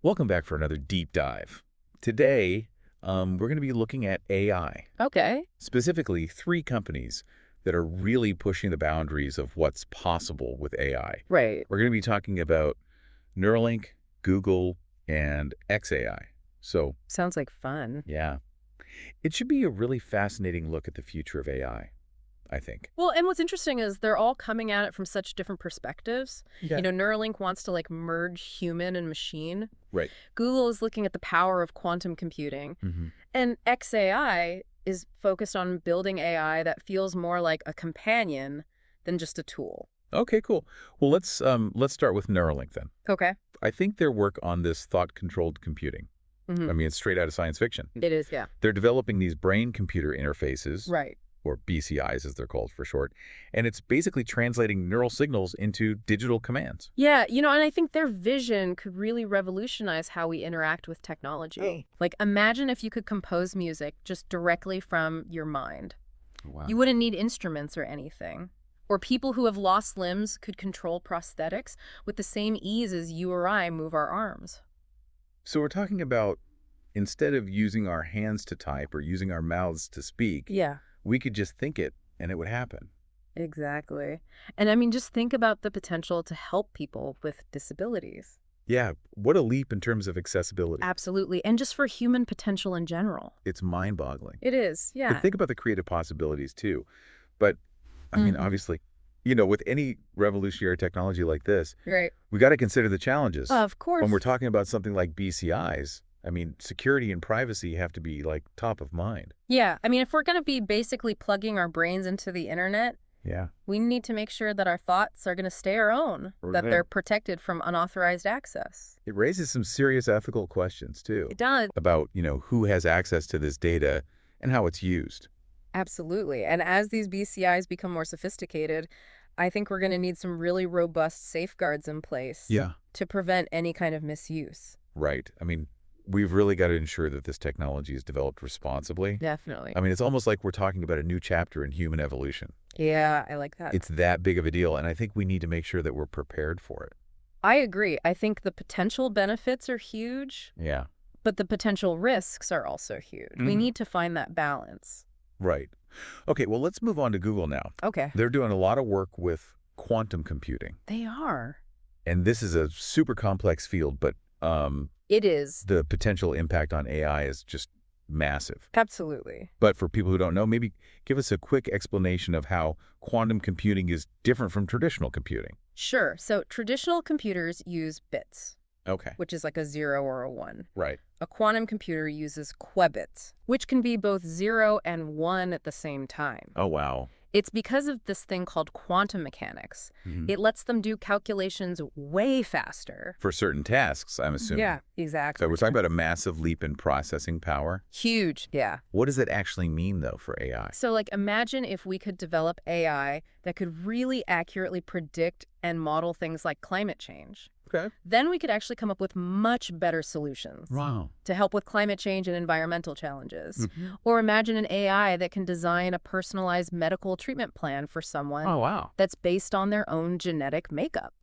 Welcome back for another deep dive. Today, we're going to be looking at AI, Okay. specifically three companies that are really pushing the boundaries of what's possible with AI. Right. We're going to be talking about Neuralink, Google, and XAI. So, Sounds like fun. yeah, it should be a really fascinating look at the future of AI, I think. Well, and what's interesting is they're all coming at it from such different perspectives. Yeah. Neuralink wants to merge human and machine. Right. Google is looking at the power of quantum computing. hmm And XAI is focused on building AI that feels more like a companion than just a tool. Okay, cool. Well, let's start with Neuralink then. Okay. I think their work on this thought-controlled computing. hmm I mean, it's straight out of science fiction. It is, yeah. They're developing these brain-computer interfaces, Right. or BCIs as they're called for short, and it's basically translating neural signals into digital commands. Yeah, and I think their vision could really revolutionize how we interact with technology. Oh. Like, imagine if you could compose music just directly from your mind. Wow. You wouldn't need instruments or anything. Or people who have lost limbs could control prosthetics with the same ease as you or I move our arms. So we're talking about instead of using our hands to type or using our mouths to speak, Yeah, we could just think it and it would happen. exactly. And I mean, just think about the potential to help people with disabilities. Yeah, what a leap in terms of accessibility. Absolutely. And just for human potential in general. It's mind-boggling. It is, But yeah. think about the creative possibilities too. But I mean, obviously, with any revolutionary technology like this, Right. we got to consider the challenges. Of course. When we're talking about something like BCIs, I mean, security and privacy have to be like top of mind. Yeah, I mean, if we're going to be basically plugging our brains into the internet, Yeah. we need to make sure that our thoughts are going to stay our own, that Right. they're protected from unauthorized access. It raises some serious ethical questions too It does. about, who has access to this data and how it's used. Absolutely. And as these BCIs become more sophisticated, I think we're going to need some really robust safeguards in place Yeah. to prevent any kind of misuse. Right. I mean, we've really got to ensure that this technology is developed responsibly. Definitely. I mean, it's almost like we're talking about a new chapter in human evolution. Yeah, I like that. It's that big of a deal, and I think we need to make sure that we're prepared for it. I agree. I think the potential benefits are huge, Yeah. but the potential risks are also huge. We Mhm. need to find that balance. Right. Okay, well, let's move on to Google now. Okay. They're doing a lot of work with quantum computing, They are. and this is a super complex field, but It is. the potential impact on AI is just massive. Absolutely. But for people who don't know, maybe give us a quick explanation of how quantum computing is different from traditional computing. Sure. So traditional computers use bits, Okay. which is like a 0 or a 1. Right. A quantum computer uses qubits, which can be both 0 and 1 at the same time. Oh, wow. It's because of this thing called quantum mechanics. Mhm. It lets them do calculations way faster. For certain tasks, I'm assuming. Yeah, exactly. So we're talking about a massive leap in processing power. Huge. Yeah. What does it actually mean, though, for AI? So, imagine if we could develop AI that could really accurately predict and model things like climate change. Okay. Then we could actually come up with much better solutions Wow. to help with climate change and environmental challenges. Mhm. Or imagine an AI that can design a personalized medical treatment plan for someone Oh, wow. that's based on their own genetic makeup.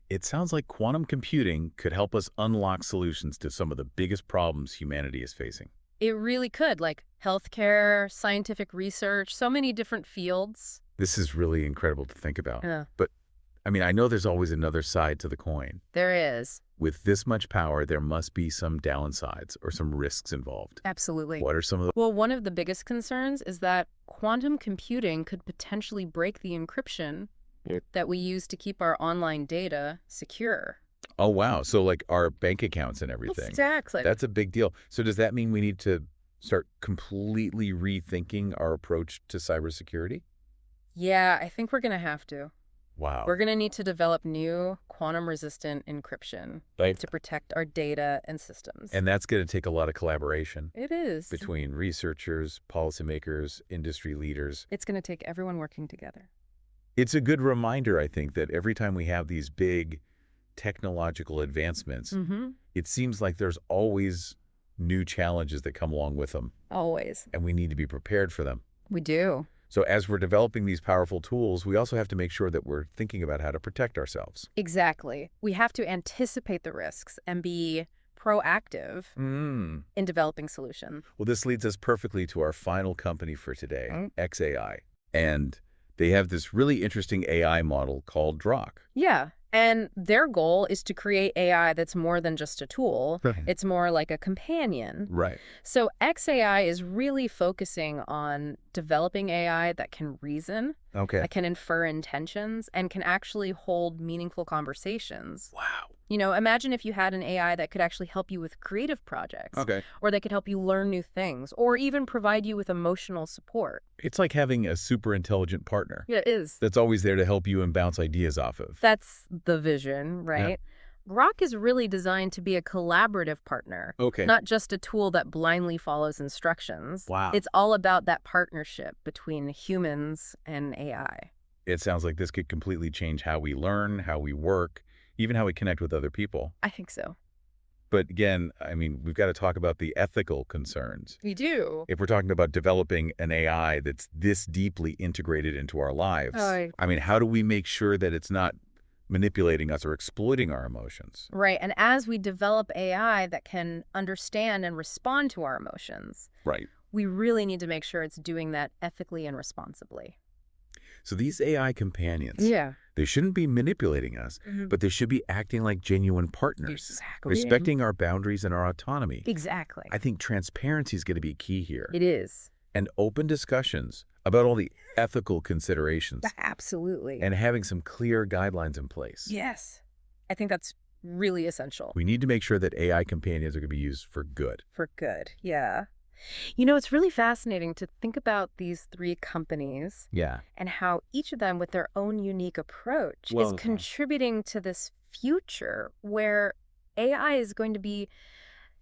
It sounds like quantum computing could help us unlock solutions to some of the biggest problems humanity is facing. It really could, like healthcare, scientific research, so many different fields. This is really incredible to think about. Yeah. But, I mean, I know there's always another side to the coin. There is. With this much power, there must be some downsides or some risks involved. Absolutely. What are some of the... Well, one of the biggest concerns is that quantum computing could potentially break the encryption that we use to keep our online data secure. Oh, wow. So, like, our bank accounts and everything. Exactly. That's a big deal. So does that mean we need to start completely rethinking our approach to cybersecurity? Yeah, I think we're going to have to. Wow. We're going to need to develop new quantum-resistant encryption Right. to protect our data and systems. And that's going to take a lot of collaboration It is. between researchers, policymakers, industry leaders. It's going to take everyone working together. It's a good reminder, I think, that every time we have these big technological advancements, Mm-hmm. it seems like there's always new challenges that come along with them, Always. and we need to be prepared for them. We do. So as we're developing these powerful tools, we also have to make sure that we're thinking about how to protect ourselves. Exactly. We have to anticipate the risks and be proactive Mm. in developing solutions. Well, this leads us perfectly to our final company for today, Mm. XAI. And they have this really interesting AI model called Drock. Yeah. And their goal is to create AI that's more than just a tool. It's more like a companion. Right. So XAI is really focusing on developing AI that can reason, Okay. that can infer intentions, and can actually hold meaningful conversations. Wow. You know, imagine if you had an AI that could actually help you with creative projects, Okay. or that could help you learn new things, or even provide you with emotional support. It's like having a super intelligent partner Yeah, it is. that's always there to help you and bounce ideas off of. That's the vision, right? Grok is really designed to be a collaborative partner, Okay. not just a tool that blindly follows instructions. Wow. It's all about that partnership between humans and AI. It sounds like this could completely change how we learn, how we work, even how we connect with other people. I think so. But again, I mean, we've got to talk about the ethical concerns. We do. If we're talking about developing an AI that's this deeply integrated into our lives, I mean, how do we make sure that it's not manipulating us or exploiting our emotions? Right. And as we develop AI that can understand and respond to our emotions, Right. we really need to make sure it's doing that ethically and responsibly. So these AI companions, Yeah. they shouldn't be manipulating us, but they should be acting like genuine partners, Exactly. respecting our boundaries and our autonomy. Exactly. I think transparency is going to be key here. It is. And open discussions about all the ethical considerations Absolutely. and having some clear guidelines in place. Yes. I think that's really essential. We need to make sure that AI companions are going to be used for good. For good. Yeah. You know, it's really fascinating to think about these three companies Yeah. and how each of them, with their own unique approach, Well is done. contributing to this future where AI is going to be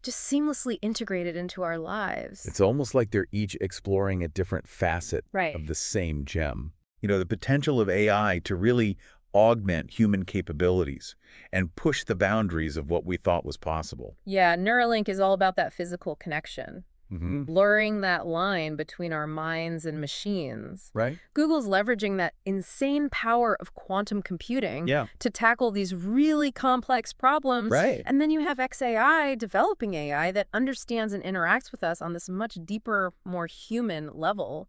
just seamlessly integrated into our lives. It's almost like they're each exploring a different facet Right. of the same gem. You know, the potential of AI to really augment human capabilities and push the boundaries of what we thought was possible. Yeah, Neuralink is all about that physical connection, Mm-hmm. blurring that line between our minds and machines. Right? Google's leveraging that insane power of quantum computing Yeah. to tackle these really complex problems. Right. And then you have XAI developing AI that understands and interacts with us on this much deeper, more human level.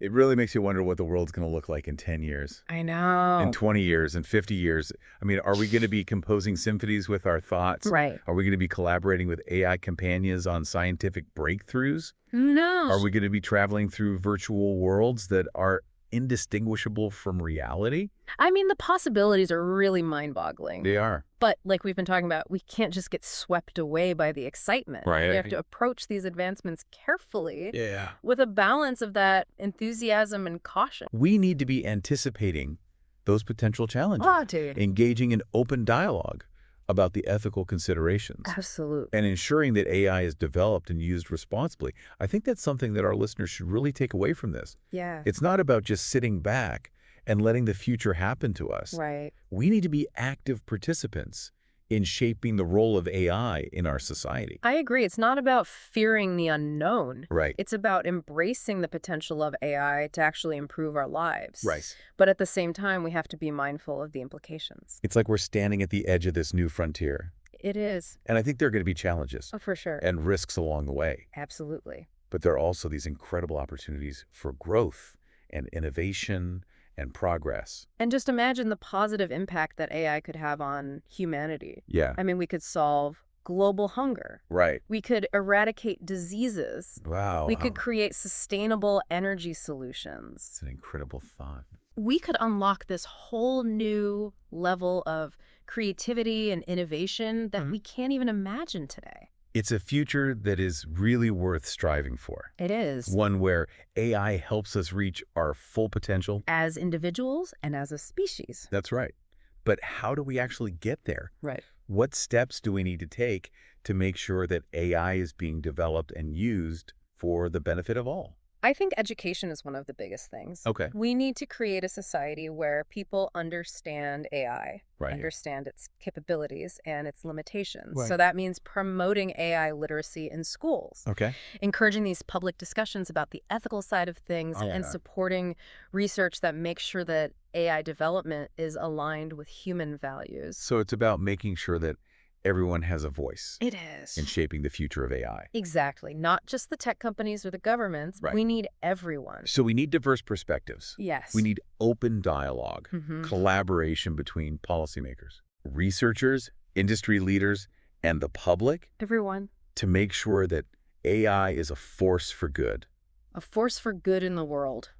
It really makes you wonder what the world's going to look like in 10 years, I know. in 20 years, in 50 years. I mean, are we going to be composing symphonies with our thoughts? Right. Are we going to be collaborating with AI companions on scientific breakthroughs? Who knows? Are we going to be traveling through virtual worlds that are indistinguishable from reality? I mean, the possibilities are really mind-boggling. They are. But like we've been talking about, we can't just get swept away by the excitement. Right. We have to approach these advancements carefully Yeah. with a balance of that enthusiasm and caution. We need to be anticipating those potential challenges, Dude. engaging in open dialogue about the ethical considerations, Absolutely. and ensuring that AI is developed and used responsibly. I think that's something that our listeners should really take away from this. Yeah. It's not about just sitting back and letting the future happen to us. Right. We need to be active participants in shaping the role of AI in our society. I agree. It's not about fearing the unknown. Right. It's about embracing the potential of AI to actually improve our lives. Right. But at the same time, we have to be mindful of the implications. It's like we're standing at the edge of this new frontier. It is. And I think there are going to be challenges Oh, for sure. and risks along the way. Absolutely. But there are also these incredible opportunities for growth and innovation and progress. And just imagine the positive impact that AI could have on humanity. Yeah. I mean, we could solve global hunger. Right. We could eradicate diseases. Wow. We could create sustainable energy solutions. It's an incredible thought. We could unlock this whole new level of creativity and innovation that we can't even imagine today. It's a future that is really worth striving for. It is. One where AI helps us reach our full potential. As individuals and as a species. That's right. But how do we actually get there? Right. What steps do we need to take to make sure that AI is being developed and used for the benefit of all? I think education is one of the biggest things. Okay. We need to create a society where people understand AI, Right. understand its capabilities and its limitations. Right. So that means promoting AI literacy in schools, Okay. encouraging these public discussions about the ethical side of things, Oh, and yeah. supporting research that makes sure that AI development is aligned with human values. So it's about making sure that everyone has a voice It is. in shaping the future of AI. Exactly. Not just the tech companies or the governments. Right. We need everyone. So we need diverse perspectives. Yes. We need open dialogue, collaboration between policymakers, researchers, industry leaders, and the public. Everyone. To make sure that AI is a force for good. A force for good in the world.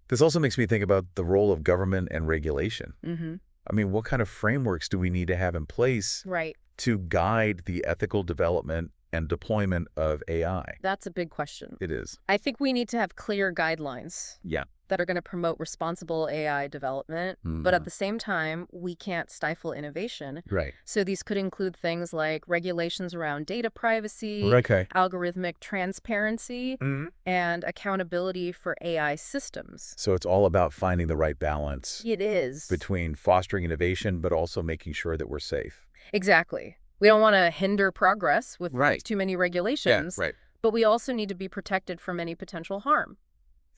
This also makes me think about the role of government and regulation. I mean, what kind of frameworks do we need to have in place to guide the ethical development and deployment of AI? That's a big question. It is. I think we need to have clear guidelines. Yeah. That are going to promote responsible AI development, but at the same time, we can't stifle innovation. Right. So these could include things like regulations around data privacy, algorithmic transparency, and accountability for AI systems. So it's all about finding the right balance. It is. Between fostering innovation, but also making sure that we're safe. Exactly. We don't want to hinder progress with too many regulations, but we also need to be protected from any potential harm.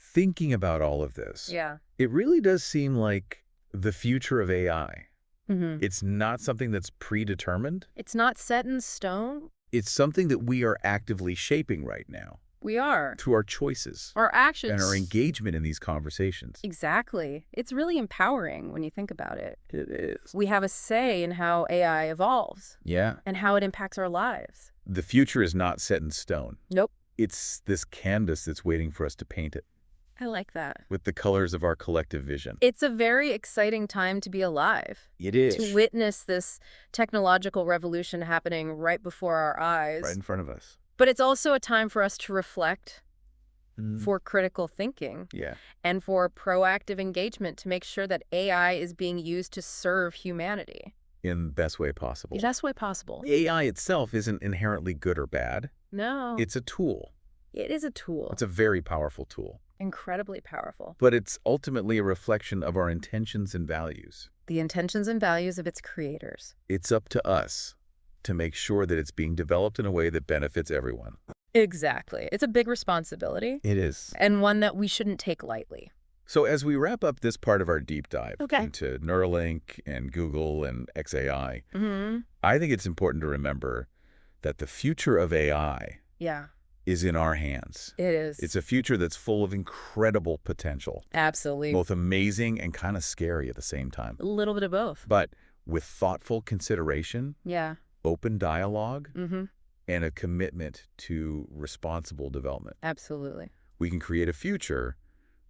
Thinking about all of this, it really does seem like the future of AI. It's not something that's predetermined. It's not set in stone. It's something that we are actively shaping right now. We are. Through our choices. Our actions. And our engagement in these conversations. Exactly. It's really empowering when you think about it. It is. We have a say in how AI evolves. Yeah. And how it impacts our lives. The future is not set in stone. Nope. It's this canvas that's waiting for us to paint it. I like that. With the colors of our collective vision. It's a very exciting time to be alive. It is. To witness this technological revolution happening right before our eyes. Right in front of us. But it's also a time for us to reflect, for critical thinking, and for proactive engagement to make sure that AI is being used to serve humanity. In the best way possible. The best way possible. AI itself isn't inherently good or bad. No. It's a tool. It is a tool. It's a very powerful tool. Incredibly powerful. But it's ultimately a reflection of our intentions and values. The intentions and values of its creators. It's up to us to make sure that it's being developed in a way that benefits everyone. Exactly. It's a big responsibility. It is. And one that we shouldn't take lightly. So as we wrap up this part of our deep dive into Neuralink and Google and XAI, I think it's important to remember that the future of AI is in our hands. It is. It's a future that's full of incredible potential. Absolutely. Both amazing and kind of scary at the same time. A little bit of both. But with thoughtful consideration, open dialogue, and a commitment to responsible development. Absolutely. We can create a future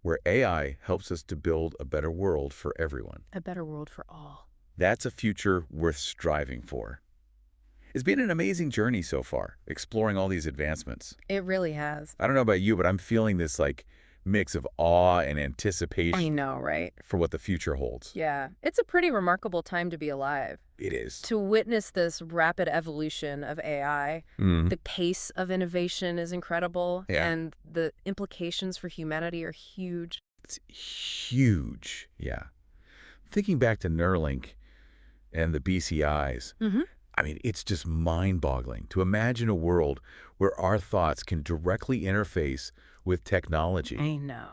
where AI helps us to build a better world for everyone. A better world for all. That's a future worth striving for. It's been an amazing journey so far, exploring all these advancements. It really has. I don't know about you, but I'm feeling this mix of awe and anticipation. I know, right? For what the future holds. Yeah. It's a pretty remarkable time to be alive. It is. To witness this rapid evolution of AI, the pace of innovation is incredible, and the implications for humanity are huge. It's huge, Thinking back to Neuralink and the BCIs, I mean, it's just mind-boggling to imagine a world where our thoughts can directly interface with technology. I know.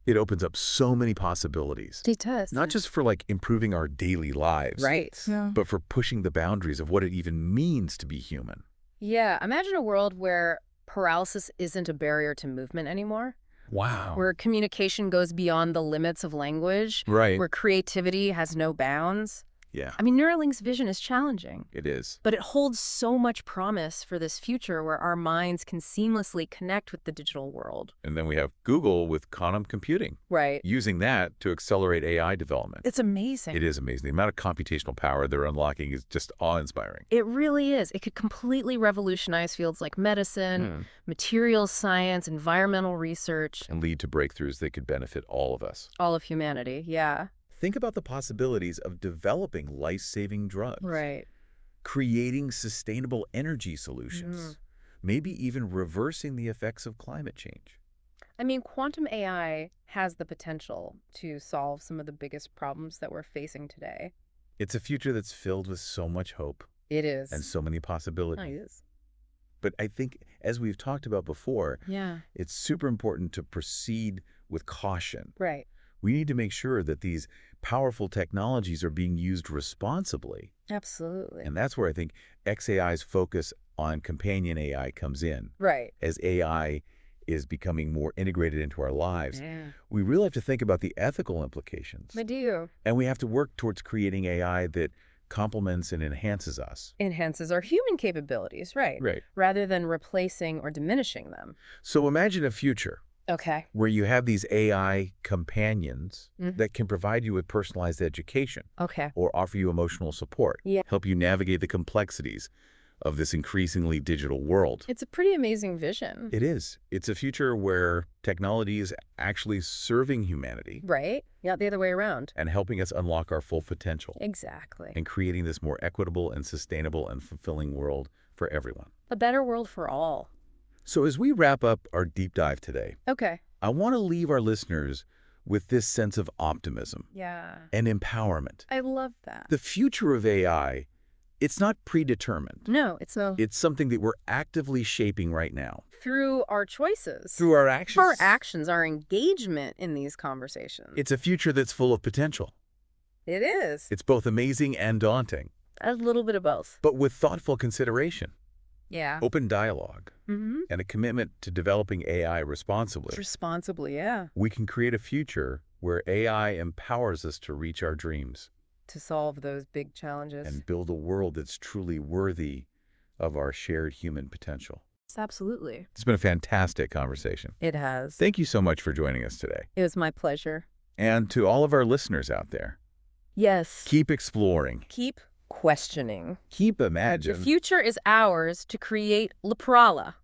It opens up so many possibilities. It does. Not just for improving our daily lives. Right. But for pushing the boundaries of what it even means to be human. Yeah. Imagine a world where paralysis isn't a barrier to movement anymore. Wow. Where communication goes beyond the limits of language. Right. Where creativity has no bounds. Yeah. I mean, Neuralink's vision is challenging. It is. But it holds so much promise for this future where our minds can seamlessly connect with the digital world. And then we have Google with quantum computing. Right. Using that to accelerate AI development. It's amazing. It is amazing. The amount of computational power they're unlocking is just awe-inspiring. It really is. It could completely revolutionize fields like medicine, materials science, environmental research. And lead to breakthroughs that could benefit all of us. All of humanity, yeah. Think about the possibilities of developing life-saving drugs. Right. Creating sustainable energy solutions. Maybe even reversing the effects of climate change. I mean, quantum AI has the potential to solve some of the biggest problems that we're facing today. It's a future that's filled with so much hope. It is. And so many possibilities. It is. But I think, as we've talked about before, it's super important to proceed with caution. Right. We need to make sure that these powerful technologies are being used responsibly. Absolutely. And that's where I think XAI's focus on companion AI comes in. Right. As AI is becoming more integrated into our lives, Yeah. we really have to think about the ethical implications. I do. And we have to work towards creating AI that complements and enhances us. Enhances our human capabilities, right? Right. Rather than replacing or diminishing them. So imagine a future Okay. where you have these AI companions Mhm. that can provide you with personalized education Okay. or offer you emotional support, Yeah. help you navigate the complexities of this increasingly digital world. It's a pretty amazing vision. It is. It's a future where technology is actually serving humanity. Right? Yeah, the other way around. And helping us unlock our full potential. Exactly. And creating this more equitable and sustainable and fulfilling world for everyone. A better world for all. So as we wrap up our deep dive today, Okay. I want to leave our listeners with this sense of optimism. Yeah. And empowerment. I love that. The future of AI, it's not predetermined. No, it's something that we're actively shaping right now. through our choices. Through our actions. Our actions, our engagement in these conversations. It's a future that's full of potential. It is. It's both amazing and daunting. A little bit of both. But with thoughtful consideration, Yeah. open dialogue, Mm-hmm. and a commitment to developing AI responsibly, Responsibly, yeah. we can create a future where AI empowers us to reach our dreams To solve those big challenges. and build a world that's truly worthy of our shared human potential. Absolutely. It's been a fantastic conversation. It has. Thank you so much for joining us today. It was my pleasure. And to all of our listeners out there, Yes. keep exploring. Keep questioning. Keep The imagining. future is ours to create La Prala.